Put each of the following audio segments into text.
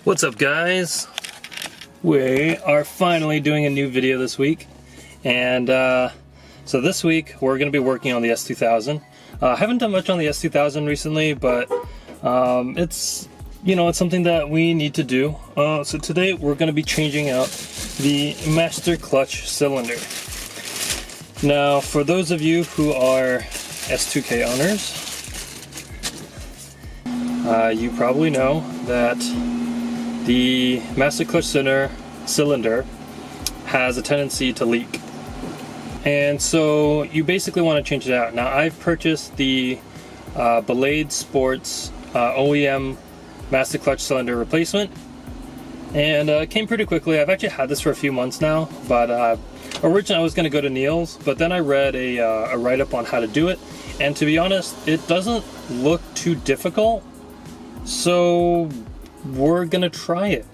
What's up, guys? We are finally doing a new video this week, and so this week we're going to be working on the S2000. I haven't done much on the S2000 recently, but it's something that we need to do. So today we're going to be changing out the master clutch cylinder. Now, for those of you who are S2K owners, you probably know that the master clutch cylinder has a tendency to leak, and so you basically want to change it out. Now, I've purchased the Belade Sports OEM master clutch cylinder replacement, and it came pretty quickly. I've actually had this for a few months now, but originally I was going to go to Neil's, but then I read a write-up on how to do it, and to be honest, it doesn't look too difficult, so we're gonna try it.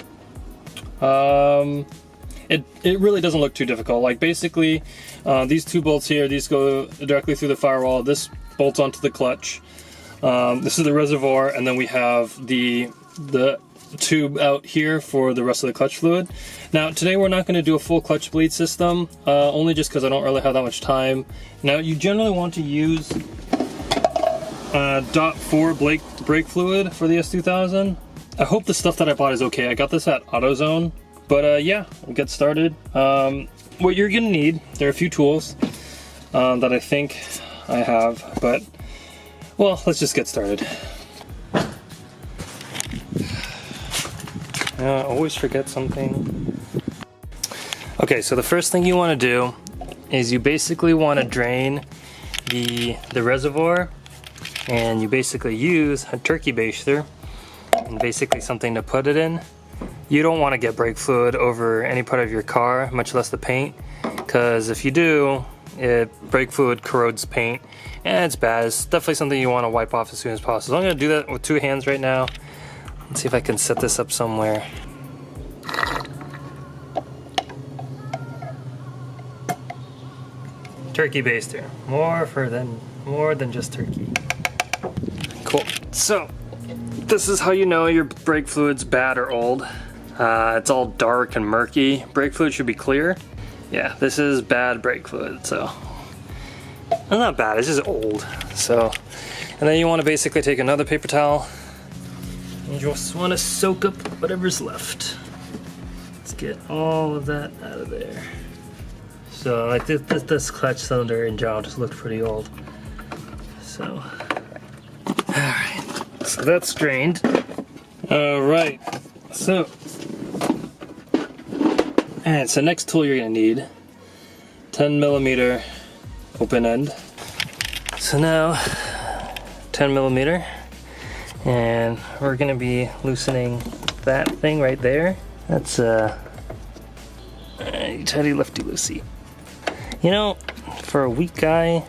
It really doesn't look too difficult. Like, basically, these two bolts here, these go directly through the firewall. This bolts onto the clutch. This is the reservoir, and then we have the tube out here for the rest of the clutch fluid. Now, today we're not going to do a full clutch bleed system, only just because I don't really have that much time. Now, you generally want to use .4 brake fluid for the S2000. I hope the stuff that I bought is okay. I got this at AutoZone, but yeah, we'll get started. What you're gonna need, there are a few tools that I think I have, but well, let's just get started. I always forget something. Okay, so the first thing you want to do is you basically want to drain the reservoir, and you basically use a turkey baster and basically something to put it in. You don't want to get brake fluid over any part of your car, much less the paint, because if you do, brake fluid corrodes paint and it's bad. It's definitely something you want to wipe off as soon as possible. So I'm going to do that with two hands right now. Let's see if I can set this up somewhere. Turkey baster, more than just turkey. Cool. So this is how you know your brake fluid's bad or old. It's all dark and murky. Brake fluid should be clear. Yeah, this is bad brake fluid, so it's not bad, it's just old. So, and then you want to basically take another paper towel and you just want to soak up whatever's left. Let's get all of that out of there. So, like, this clutch cylinder in general just looked pretty old. So, alright, so that's drained. Alright, so next tool you're going to need, 10mm open end. So now, 10mm, and we're going to be loosening that thing right there. That's teddy lefty loosey. You know, for a weak guy,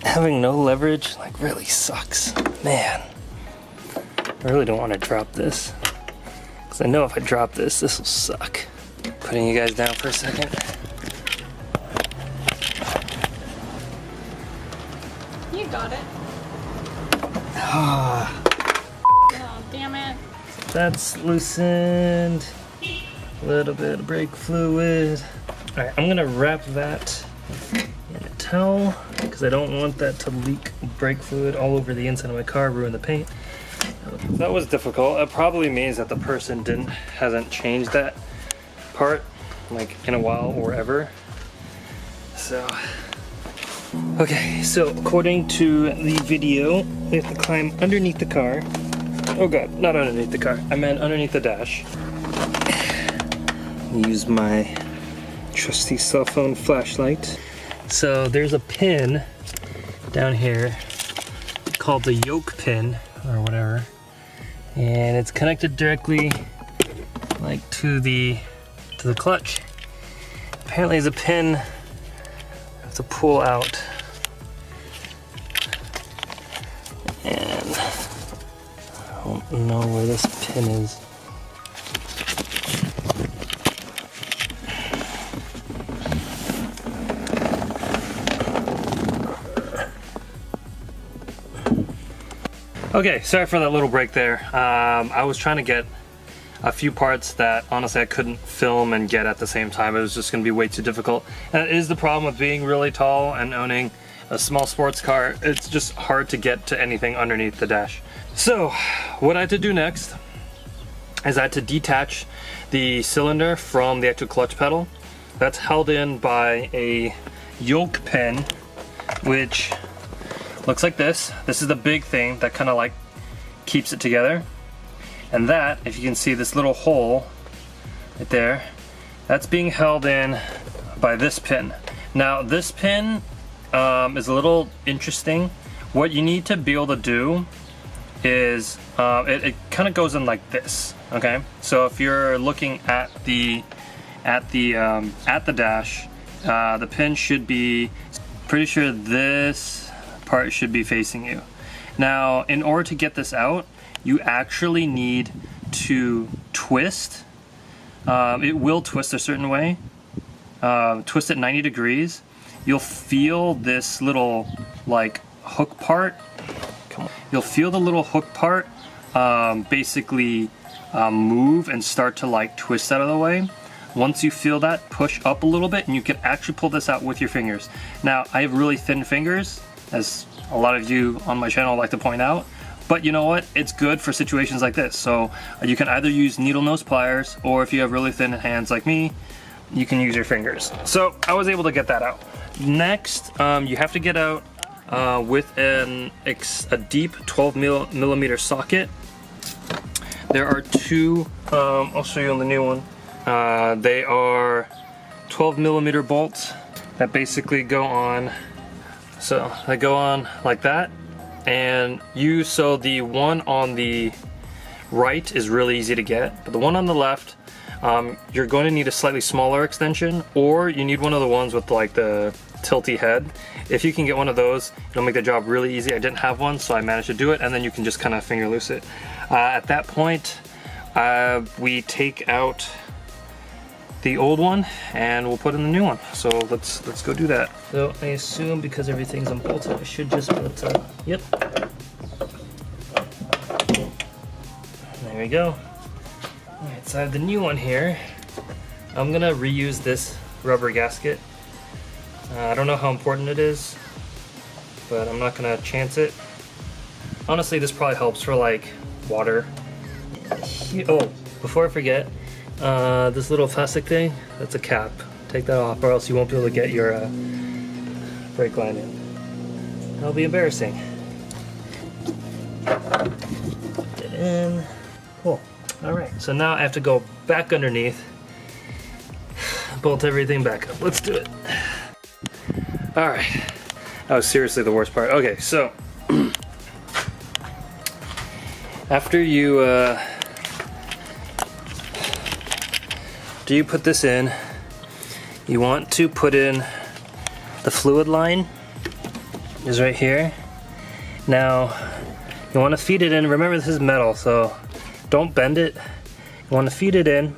having no leverage like really sucks. Man, I really don't want to drop this, because I know if I drop this will suck. Putting you guys down for a second. You got it. Oh, damn it. That's loosened. A little bit of brake fluid. Alright, I'm gonna wrap that in a towel because I don't want that to leak brake fluid all over the inside of my car, ruin the paint. That was difficult. It probably means that the person hasn't changed that part like in a while or ever. So, okay, so according to the video, we have to climb underneath the car. Oh god, not underneath the car. I meant underneath the dash. Use my trusty cell phone flashlight. So there's a pin down here called the yoke pin or whatever, and it's connected directly like to the clutch. Apparently there's a pin I have to pull out, and I don't know where this pin is. Okay, sorry for that little break there. I was trying to get a few parts that honestly I couldn't film and get at the same time. It was just gonna be way too difficult. And it is the problem with being really tall and owning a small sports car. It's just hard to get to anything underneath the dash. So what I had to do next is I had to detach the cylinder from the actual clutch pedal. That's held in by a yoke pin, which looks like this. This is the big thing that kind of like keeps it together. And that, if you can see this little hole right there, that's being held in by this pin. Now this pin is a little interesting. What you need to be able to do is it kind of goes in like this. Okay, so if you're looking at the dash, the pin should be, pretty sure this part should be facing you. Now, in order to get this out, you actually need to twist. It will twist a certain way. Twist it 90 degrees. You'll feel this little like hook part. Come on. You'll feel the little hook part basically move and start to like twist out of the way. Once you feel that, push up a little bit and you can actually pull this out with your fingers. Now, I have really thin fingers, as a lot of you on my channel like to point out, but you know what? It's good for situations like this. So you can either use needle nose pliers, or if you have really thin hands like me, you can use your fingers. So I was able to get that out. Next, you have to get out with a deep 12 millimeter socket. There are two, I'll show you on the new one. They are 12 millimeter bolts that basically go on, so they go on like that. And so the one on the right is really easy to get, but the one on the left, you're going to need a slightly smaller extension, or you need one of the ones with like the tilty head. If you can get one of those, it'll make the job really easy. I didn't have one, so I managed to do it, and then you can just kind of finger loose it. At that point, we take out the old one and we'll put in the new one. So let's go do that. So I assume because everything's unbolted, I should just put, yep. There we go. Alright, so I have the new one here. I'm gonna reuse this rubber gasket. I don't know how important it is, but I'm not gonna chance it. Honestly, this probably helps for like water. Oh, before I forget, this little plastic thing, that's a cap. Take that off or else you won't be able to get your brake line in. That'll be embarrassing. Put it in. Cool. Alright, so now I have to go back underneath, bolt everything back up. Let's do it. Alright, that was seriously the worst part. Okay, so after you put this in, you want to put in the fluid line, is right here. Now you want to feed it in. Remember, this is metal, so don't bend it. You want to feed it in,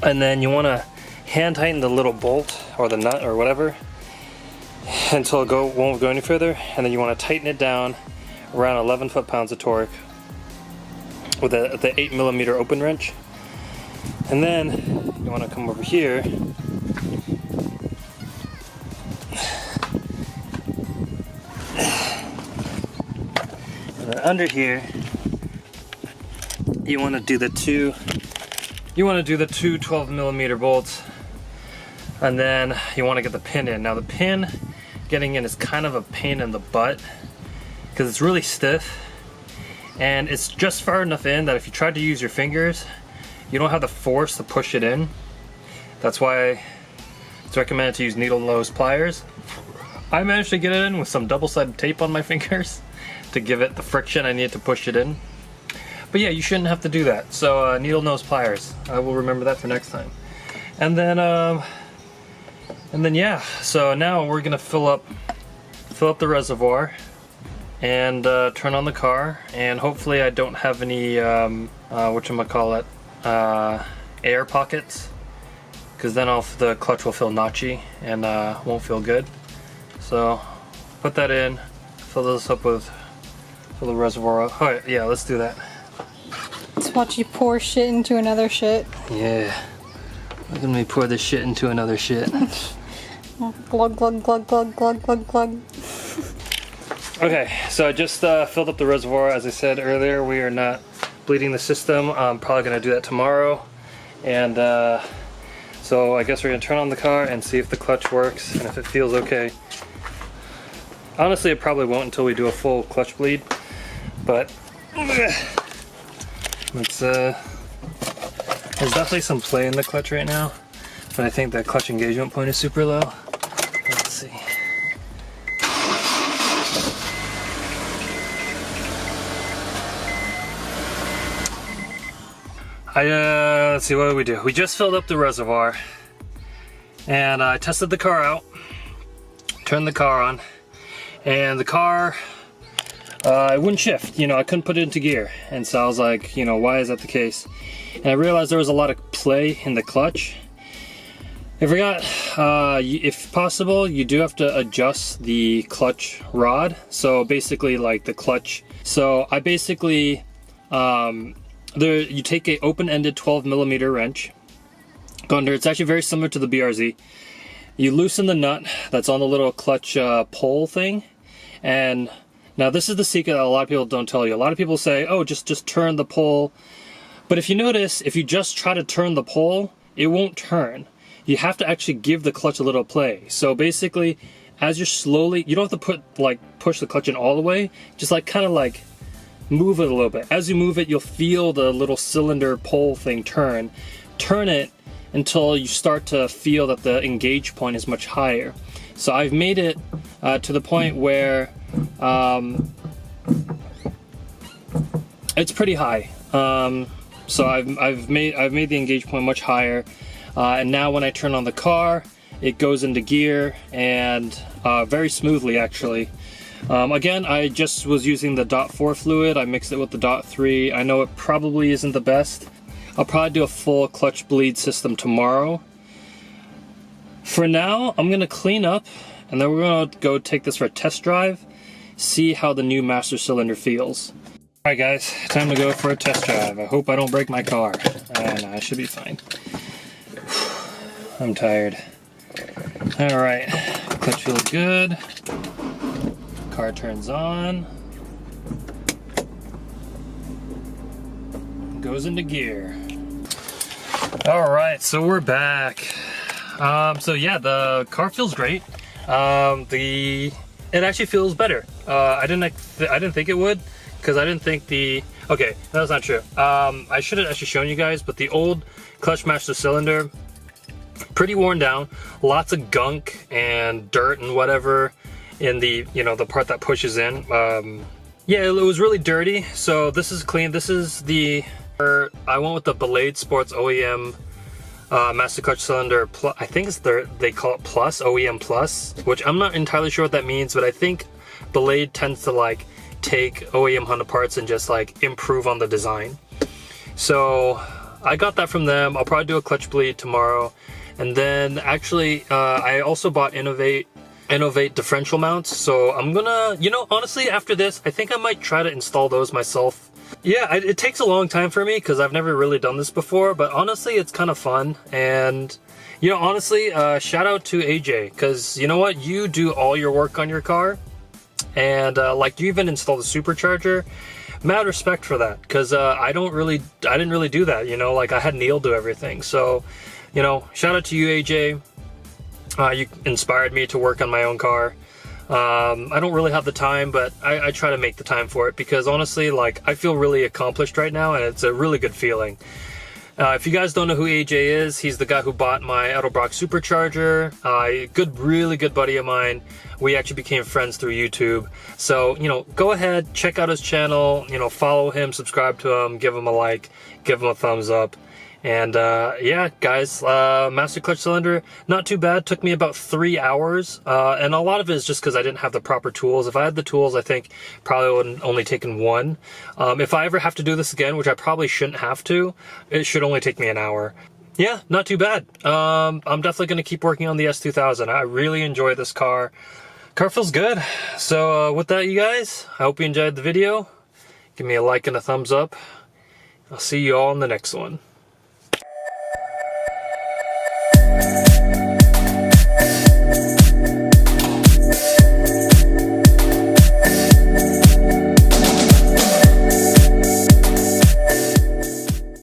and then you want to hand tighten the little bolt or the nut or whatever until it won't go any further, and then you want to tighten it down around 11 foot-pounds of torque with the 8 millimeter open wrench. And then you want to come over here and then under here you want to do the two 12 millimeter bolts, and then you want to get the pin in. Now the pin getting in is kind of a pain in the butt because it's really stiff, and it's just far enough in that if you try to use your fingers, you don't have the force to push it in. That's why it's recommended to use needle nose pliers. I managed to get it in with some double-sided tape on my fingers to give it the friction I need to push it in. But yeah, you shouldn't have to do that. So needle nose pliers. I will remember that for next time. And then yeah. So now we're gonna fill up the reservoir and turn on the car. And hopefully I don't have any whatchamacallit, air pockets, because then the clutch will feel notchy and won't feel good. So put that in, fill the reservoir up. Alright, yeah, let's do that. Just watch you pour shit into another shit. Yeah. Look at me pour this shit into another shit. Glug, glug, glug, glug, glug, glug, glug. Okay, so I just filled up the reservoir. As I said earlier, we are not bleeding the system. I'm probably going to do that tomorrow. And so I guess we're going to turn on the car and see if the clutch works and if it feels okay. Honestly, it probably won't until we do a full clutch bleed. But let's, there's definitely some play in the clutch right now. But I think the clutch engagement point is super low. Let's see. Let's see, what did we do? We just filled up the reservoir and I tested the car out, turned the car on, and the car, it wouldn't shift. You know, I couldn't put it into gear. And so I was like, you know, why is that the case? And I realized there was a lot of play in the clutch. I forgot, if possible, you do have to adjust the clutch rod. So basically like the clutch. So I basically, you take a open-ended 12mm wrench, go under. It's actually very similar to the BRZ. You loosen the nut that's on the little clutch pole thing, and now this is the secret that a lot of people don't tell you. A lot of people say, oh, just turn the pole. But if you notice, if you just try to turn the pole, it won't turn. You have to actually give the clutch a little play. So basically, as you're slowly, you don't have to push the clutch in all the way, just kind of move it a little bit. As you move it, you'll feel the little cylinder pole thing turn. Turn it until you start to feel that the engage point is much higher. So I've made it to the point where it's pretty high. So I've made the engage point much higher, and now when I turn on the car, it goes into gear and very smoothly actually. Again, I just was using the .4 fluid. I mixed it with the .3. I know it probably isn't the best. I'll probably do a full clutch bleed system tomorrow. For now, I'm gonna clean up and then we're gonna go take this for a test drive, see how the new master cylinder feels. Alright guys, time to go for a test drive. I hope I don't break my car. No, I should be fine. I'm tired. Alright, clutch feels good. Car turns on, goes into gear. All right, so we're back. So yeah, the car feels great. It actually feels better. I didn't think it would, because I didn't think okay, that's not true. I should have actually shown you guys, but the old clutch master cylinder, pretty worn down, lots of gunk and dirt and whatever in the, the part that pushes in. Yeah, it was really dirty. So this is clean. This is I went with the Belade Sports OEM master clutch cylinder. I think they call it Plus, OEM Plus, which I'm not entirely sure what that means, but I think Belade tends to take OEM Honda parts and just improve on the design. So I got that from them. I'll probably do a clutch bleed tomorrow. And then actually, I also bought Innovate differential mounts. So I'm gonna, honestly, after this, I think I might try to install those myself. Yeah, it takes a long time for me because I've never really done this before, but honestly, it's kind of fun. And, honestly, shout out to AJ, because you know what? You do all your work on your car, and you even install the supercharger. Mad respect for that, because I didn't really do that, I had Neil do everything. So, shout out to you, AJ. You inspired me to work on my own car. I don't really have the time, but I try to make the time for it, because honestly, I feel really accomplished right now, and it's a really good feeling. If you guys don't know who AJ is, he's the guy who bought my Edelbrock supercharger. Really good buddy of mine. We actually became friends through YouTube. So, go ahead, check out his channel, follow him, subscribe to him, give him a like, give him a thumbs up. And yeah, guys, master clutch cylinder, not too bad. Took me about 3 hours, and a lot of it is just because I didn't have the proper tools. If I had the tools, I think probably would have only taken 1. If I ever have to do this again, which I probably shouldn't have to, it should only take me an hour. Yeah, not too bad. I'm definitely going to keep working on the S2000. I really enjoy this car. Car feels good. So with that, you guys, I hope you enjoyed the video. Give me a like and a thumbs up. I'll see you all in the next one.